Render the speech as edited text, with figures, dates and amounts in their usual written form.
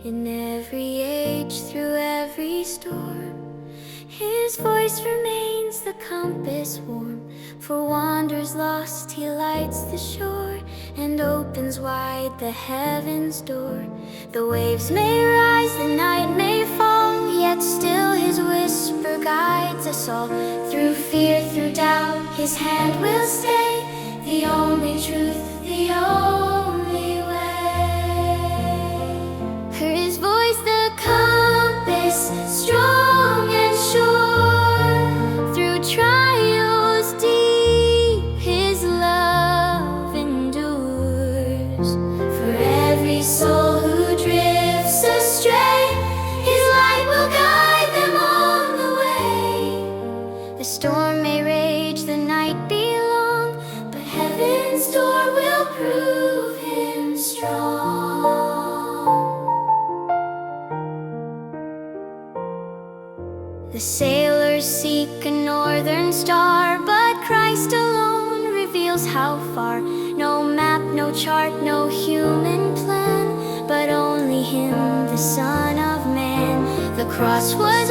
In every age, through every storm, His voice remains the compass warm. For wanderers lost, He lights the shore and opens wide the heaven's door. The waves may rise, the night may fall, yet still His whisper guides us all. Through fear, through doubt, His hand will stay, the only truth, the only way. His voice the compass, strong and sure. Through trials deep, His love endures. For every soul who drifts astray, His light will guide them on the way. The storm may rage, the night be long, but heaven's door will prove Him strong. The sailors seek a northern star, but Christ alone reveals how far. No map, no chart, no human plan, but only Him, the Son of Man. The cross was